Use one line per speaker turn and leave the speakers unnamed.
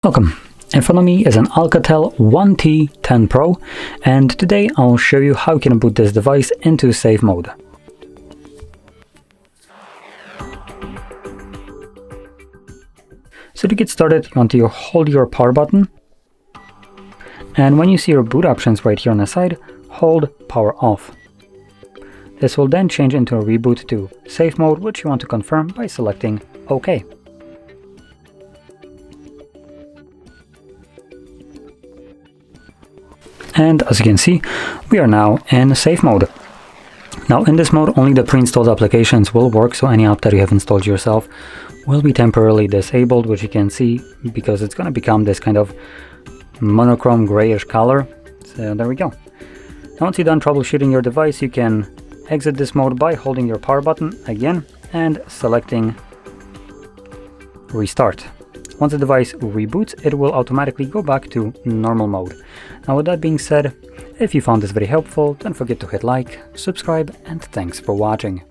Welcome. In front of me is an ALCATEL 1T10 Pro, and today I'll show you how you can boot this device into safe mode. So to get started, you want to hold your power button, and when you see your boot options right here on the side, hold power off. This will then change into a reboot to safe mode, which you want to confirm by selecting OK. And as you can see, we are now in safe mode. Now in this mode, only the pre-installed applications will work, so any app that you have installed yourself will be temporarily disabled, which you can see because it's going to become this kind of monochrome grayish color. So there we go. Now once you're done troubleshooting your device, you can exit this mode by holding your power button again and selecting restart. Once the device reboots, it will automatically go back to normal mode. Now with that being said, if you found this very helpful, don't forget to hit like, subscribe, and thanks for watching.